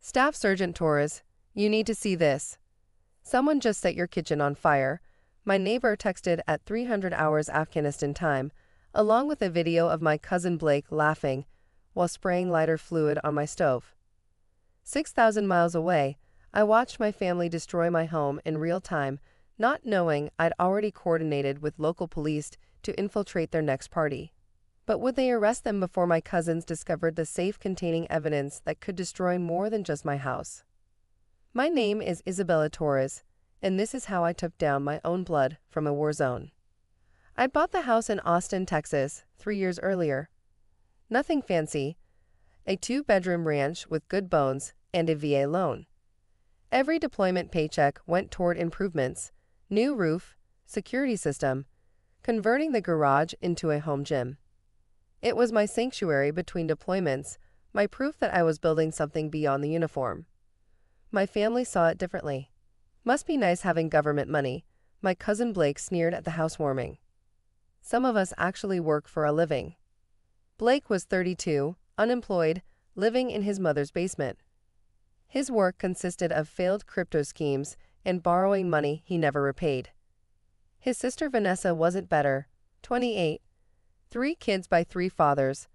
Staff Sergeant Torres, you need to see this. Someone just set your kitchen on fire. My neighbor texted at 300 hours Afghanistan time, along with a video of my cousin Blake laughing while spraying lighter fluid on my stove. 6,000 miles away, I watched my family destroy my home in real time, not knowing I'd already coordinated with local police to infiltrate their next party. But would they arrest them before my cousins discovered the safe containing evidence that could destroy more than just my house? My name is Isabella Torres, and this is how I took down my own blood from a war zone. I bought the house in Austin, Texas, 3 years earlier. Nothing fancy, a 2-bedroom ranch with good bones and a VA loan. Every deployment paycheck went toward improvements, new roof, security system, converting the garage into a home gym. It was my sanctuary between deployments, my proof that I was building something beyond the uniform. My family saw it differently. Must be nice having government money, my cousin Blake sneered at the housewarming. Some of us actually work for a living. Blake was 32, unemployed, living in his mother's basement. His work consisted of failed crypto schemes and borrowing money he never repaid. His sister Vanessa wasn't better, 28, 3 kids by 3 fathers,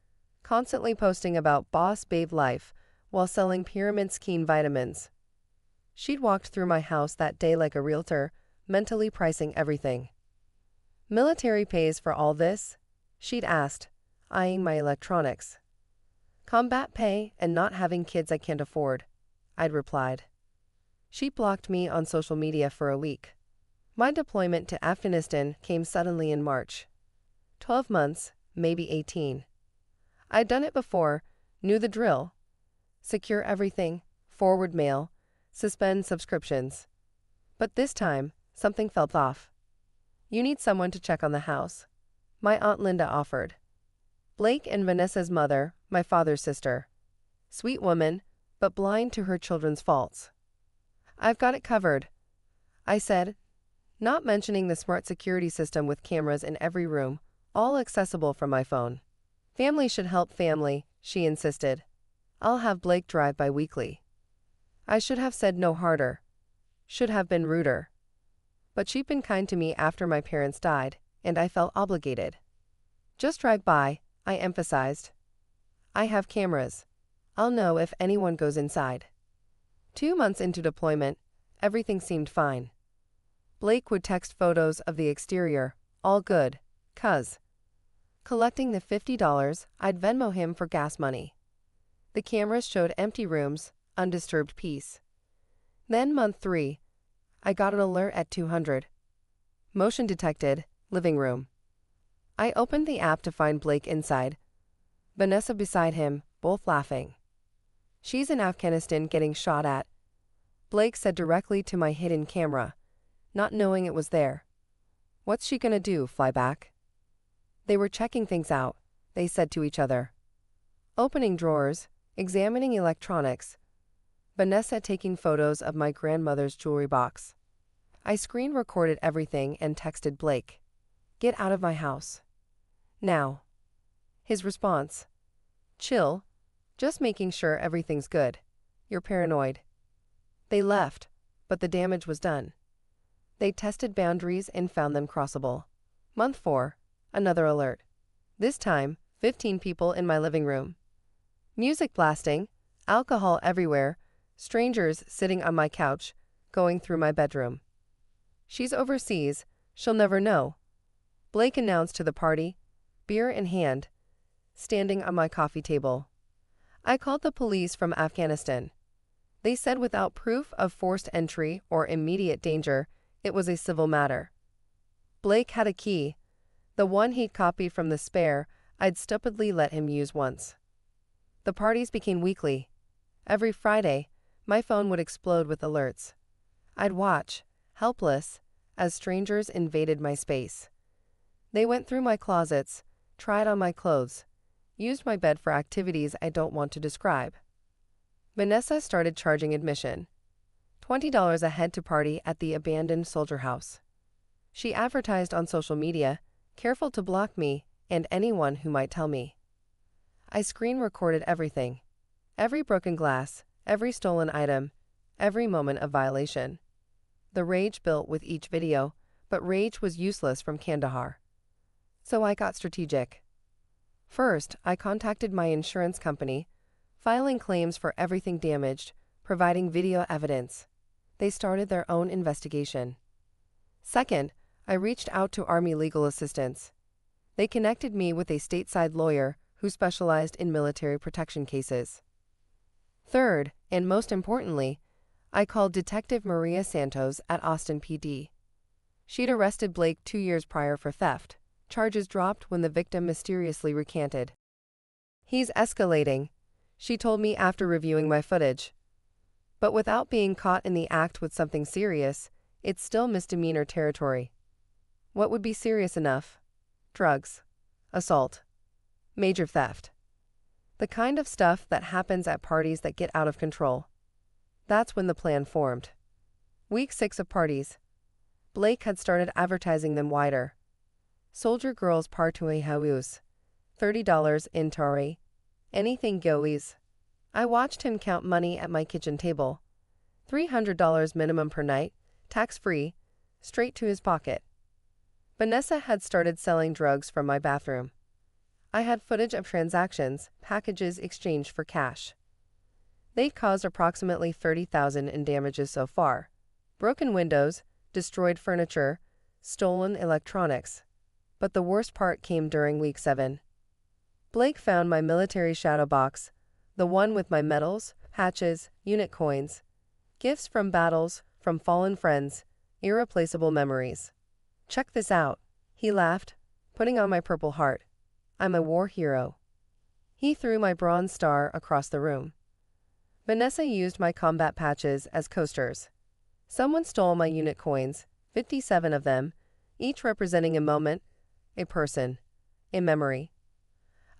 constantly posting about boss babe life while selling pyramid scheme vitamins. She'd walked through my house that day like a realtor, mentally pricing everything. Military pays for all this? She'd asked, eyeing my electronics. Combat pay and not having kids I can't afford, I'd replied. She blocked me on social media for a week. My deployment to Afghanistan came suddenly in March. 12 months, maybe 18. I'd done it before, knew the drill. Secure everything, forward mail, suspend subscriptions. But this time, something felt off. You need someone to check on the house. My Aunt Linda offered. Blake and Vanessa's mother, my father's sister. Sweet woman, but blind to her children's faults. I've got it covered, I said, not mentioning the smart security system with cameras in every room, all accessible from my phone. Family should help family, she insisted. I'll have Blake drive by weekly. I should have said no harder. Should have been ruder. But she'd been kind to me after my parents died, and I felt obligated. Just drive by, I emphasized. I have cameras. I'll know if anyone goes inside. 2 months into deployment, everything seemed fine. Blake would text photos of the exterior, all good, cuz. Collecting the $50, I'd Venmo him for gas money. The cameras showed empty rooms, undisturbed peace. Then month 3, I got an alert at 200. Motion detected, living room. I opened the app to find Blake inside. Vanessa beside him, both laughing. She's in Afghanistan getting shot at, Blake said directly to my hidden camera, not knowing it was there. What's she gonna do, fly back? They were checking things out, they said to each other. Opening drawers, examining electronics. Vanessa taking photos of my grandmother's jewelry box. I screen recorded everything and texted Blake. Get out of my house. Now. His response. Chill. Just making sure everything's good. You're paranoid. They left, but the damage was done. They tested boundaries and found them crossable. Month 4, another alert. This time, 15 people in my living room. Music blasting, alcohol everywhere, strangers sitting on my couch, going through my bedroom. She's overseas, she'll never know. Blake announced to the party, beer in hand, standing on my coffee table. I called the police from Afghanistan. They said without proof of forced entry or immediate danger, it was a civil matter. Blake had a key, the one he'd copied from the spare I'd stupidly let him use once. The parties became weekly. Every Friday, my phone would explode with alerts. I'd watch, helpless, as strangers invaded my space. They went through my closets, tried on my clothes, used my bed for activities I don't want to describe. Vanessa started charging admission. $20 a head to party at the abandoned soldier house. She advertised on social media, careful to block me and anyone who might tell me. I screen recorded everything. Every broken glass, every stolen item, every moment of violation. The rage built with each video, but rage was useless from Kandahar. So I got strategic. First, I contacted my insurance company, filing claims for everything damaged, providing video evidence. They started their own investigation. Second, I reached out to Army legal assistance. They connected me with a stateside lawyer who specialized in military protection cases. Third, and most importantly, I called Detective Maria Santos at Austin PD. She'd arrested Blake 2 years prior for theft. Charges dropped when the victim mysteriously recanted. "He's escalating," she told me after reviewing my footage. But without being caught in the act with something serious, it's still misdemeanor territory. What would be serious enough? Drugs, assault, major theft. The kind of stuff that happens at parties that get out of control. That's when the plan formed. Week 6 of parties. Blake had started advertising them wider. Soldier girls partui haus. $30 in Tari. Anything goes. I watched him count money at my kitchen table. $300 minimum per night, tax-free, straight to his pocket. Vanessa had started selling drugs from my bathroom. I had footage of transactions, packages exchanged for cash. They've caused approximately $30,000 in damages so far. Broken windows, destroyed furniture, stolen electronics. But the worst part came during week 7. Blake found my military shadow box, the one with my medals, patches, unit coins, gifts from battles, from fallen friends, irreplaceable memories. "Check this out," he laughed, putting on my Purple Heart. "I'm a war hero." He threw my bronze star across the room. Vanessa used my combat patches as coasters. Someone stole my unit coins, 57 of them, each representing a moment, a person, a memory.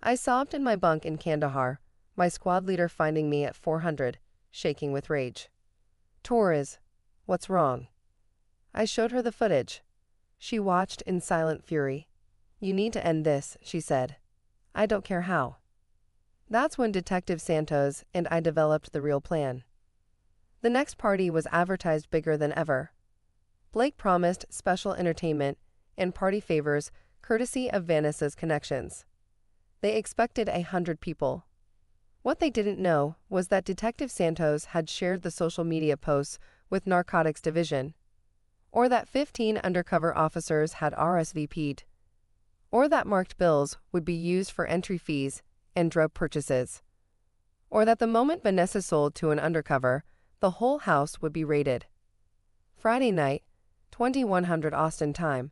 I sobbed in my bunk in Kandahar, my squad leader finding me at 400, shaking with rage. "Torres, what's wrong?" I showed her the footage. She watched in silent fury. "You need to end this," she said. "I don't care how." That's when Detective Santos and I developed the real plan. The next party was advertised bigger than ever. Blake promised special entertainment and party favors courtesy of Vanessa's connections. They expected 100 people. What they didn't know was that Detective Santos had shared the social media posts with Narcotics Division, or that 15 undercover officers had RSVP'd, or that marked bills would be used for entry fees and drug purchases, or that the moment Vanessa sold to an undercover, the whole house would be raided. Friday night, 2100 Austin time,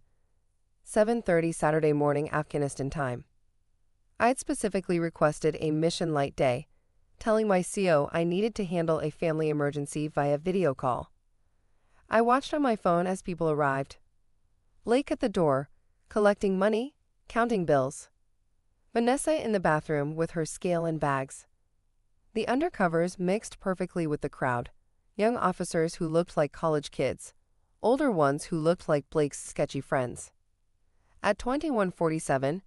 7:30 Saturday morning Afghanistan time. I'd specifically requested a mission light day, telling my CO I needed to handle a family emergency via video call. I watched on my phone as people arrived. Blake at the door, collecting money, counting bills. Vanessa in the bathroom with her scale and bags. The undercovers mixed perfectly with the crowd, young officers who looked like college kids, older ones who looked like Blake's sketchy friends. At 21:47,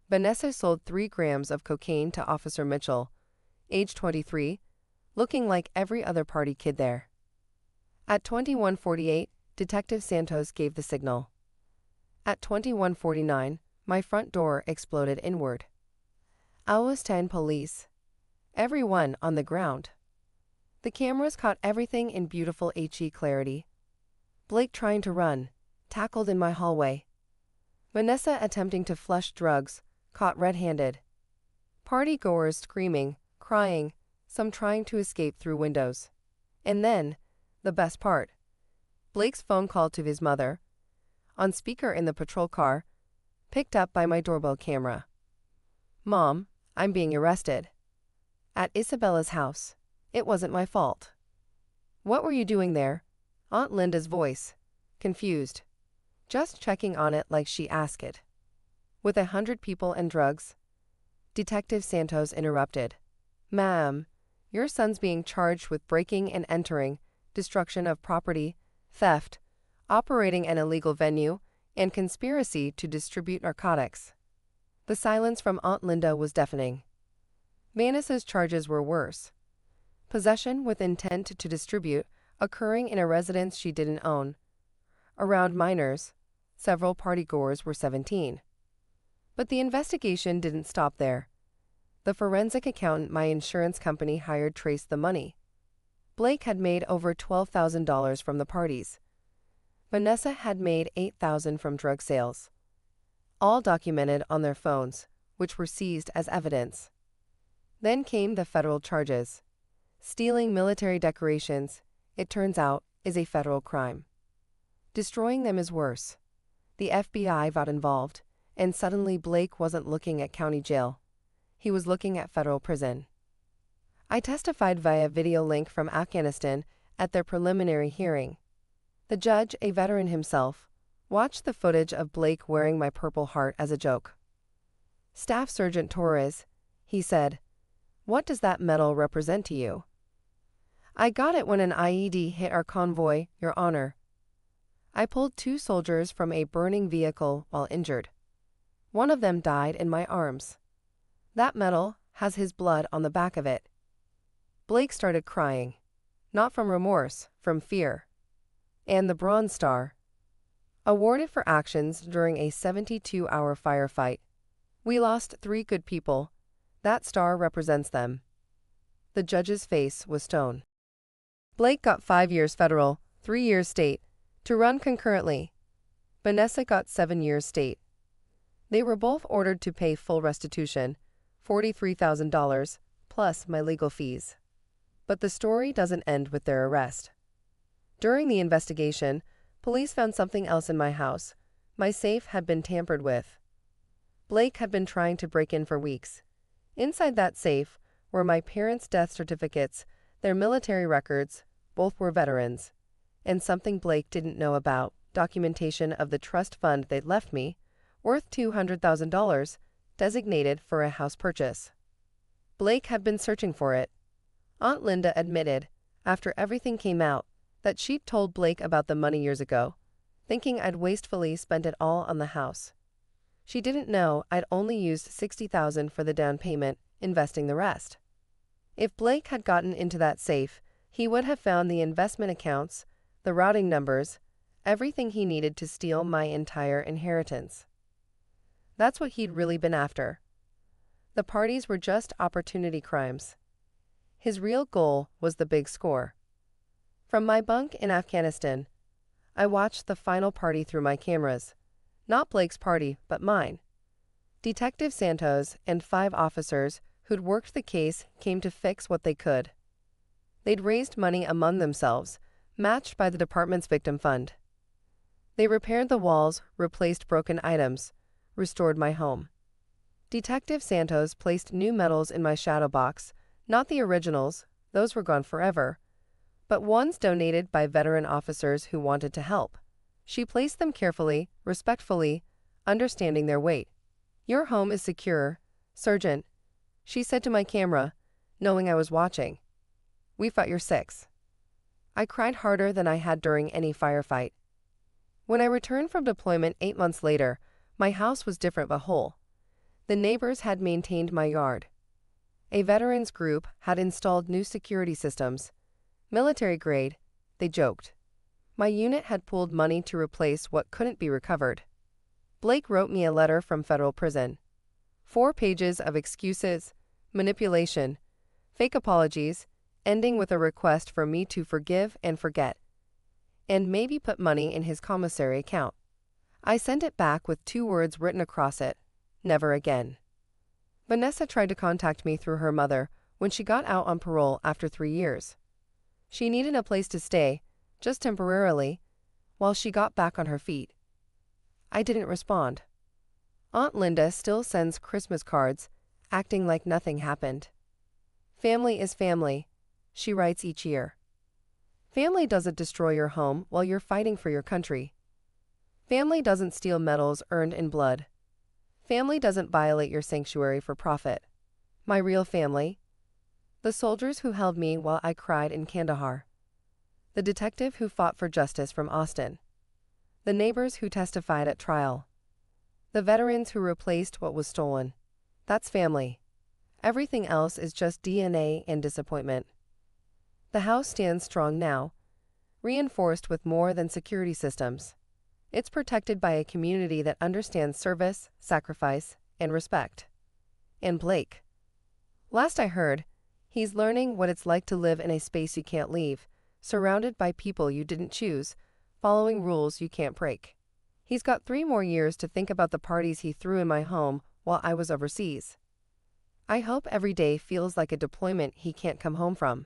Vanessa sold 3 grams of cocaine to Officer Mitchell, age 23, looking like every other party kid there. At 21:48, Detective Santos gave the signal. At 21:49, my front door exploded inward. I was 10 police. Everyone on the ground. The cameras caught everything in beautiful HE clarity. Blake trying to run, tackled in my hallway. Vanessa attempting to flush drugs, caught red-handed. Party-goers screaming, crying, some trying to escape through windows. And then, the best part, Blake's phone call to his mother, on speaker in the patrol car, picked up by my doorbell camera. "Mom, I'm being arrested. At Isabella's house. It wasn't my fault." "What were you doing there?" Aunt Linda's voice, confused. "Just checking on it like she asked it." With 100 people and drugs. Detective Santos interrupted. "Ma'am, your son's being charged with breaking and entering, destruction of property, theft, operating an illegal venue, and conspiracy to distribute narcotics." The silence from Aunt Linda was deafening. Vanessa's charges were worse. Possession with intent to distribute, occurring in a residence she didn't own. Around minors, several partygoers were 17. But the investigation didn't stop there. The forensic accountant my insurance company hired traced the money. Blake had made over $12,000 from the parties. Vanessa had made $8,000 from drug sales. All documented on their phones, which were seized as evidence. Then came the federal charges. Stealing military decorations, it turns out, is a federal crime. Destroying them is worse. The FBI got involved, and suddenly Blake wasn't looking at county jail. He was looking at federal prison. I testified via video link from Afghanistan at their preliminary hearing. The judge, a veteran himself, watched the footage of Blake wearing my Purple Heart as a joke. Staff Sergeant Torres, he said, "What does that medal represent to you?" "I got it when an IED hit our convoy, Your Honor. I pulled 2 soldiers from a burning vehicle while injured. One of them died in my arms. That medal has his blood on the back of it." Blake started crying. Not from remorse, from fear. And the Bronze Star. Awarded for actions during a 72-hour firefight. We lost 3 good people. That star represents them. The judge's face was stone. Blake got 5 years federal, 3 years state, to run concurrently. Vanessa got 7 years state. They were both ordered to pay full restitution, $43,000, plus my legal fees. But the story doesn't end with their arrest. During the investigation, police found something else in my house. My safe had been tampered with. Blake had been trying to break in for weeks. Inside that safe were my parents' death certificates, their military records, both were veterans, and something Blake didn't know about, documentation of the trust fund they'd left me, worth $200,000, designated for a house purchase. Blake had been searching for it. Aunt Linda admitted, after everything came out, that she'd told Blake about the money years ago, thinking I'd wastefully spent it all on the house. She didn't know I'd only used $60,000 for the down payment, investing the rest. If Blake had gotten into that safe, he would have found the investment accounts, the routing numbers, everything he needed to steal my entire inheritance. That's what he'd really been after. The parties were just opportunity crimes. His real goal was the big score. From my bunk in Afghanistan, I watched the final party through my cameras. Not Blake's party, but mine. Detective Santos and 5 officers who'd worked the case came to fix what they could. They'd raised money among themselves, matched by the department's victim fund. They repaired the walls, replaced broken items, restored my home. Detective Santos placed new medals in my shadow box, not the originals, those were gone forever, but ones donated by veteran officers who wanted to help. She placed them carefully, respectfully, understanding their weight. "Your home is secure, Sergeant," she said to my camera, knowing I was watching. "We've got your 6. I cried harder than I had during any firefight. When I returned from deployment 8 months later, my house was different but whole. The neighbors had maintained my yard. A veterans group had installed new security systems. Military grade, they joked. My unit had pooled money to replace what couldn't be recovered. Blake wrote me a letter from federal prison. 4 pages of excuses, manipulation, fake apologies, ending with a request for me to forgive and forget, and maybe put money in his commissary account. I sent it back with 2 words written across it: never again. Vanessa tried to contact me through her mother when she got out on parole after 3 years. She needed a place to stay, just temporarily, while she got back on her feet. I didn't respond. Aunt Linda still sends Christmas cards, acting like nothing happened. "Family is family," she writes each year. Family doesn't destroy your home while you're fighting for your country. Family doesn't steal medals earned in blood. Family doesn't violate your sanctuary for profit. My real family? The soldiers who held me while I cried in Kandahar. The detective who fought for justice from Austin. The neighbors who testified at trial. The veterans who replaced what was stolen. That's family. Everything else is just DNA and disappointment. The house stands strong now, reinforced with more than security systems. It's protected by a community that understands service, sacrifice, and respect. And Blake. Last I heard, he's learning what it's like to live in a space you can't leave, surrounded by people you didn't choose, following rules you can't break. He's got 3 more years to think about the parties he threw in my home while I was overseas. I hope every day feels like a deployment he can't come home from.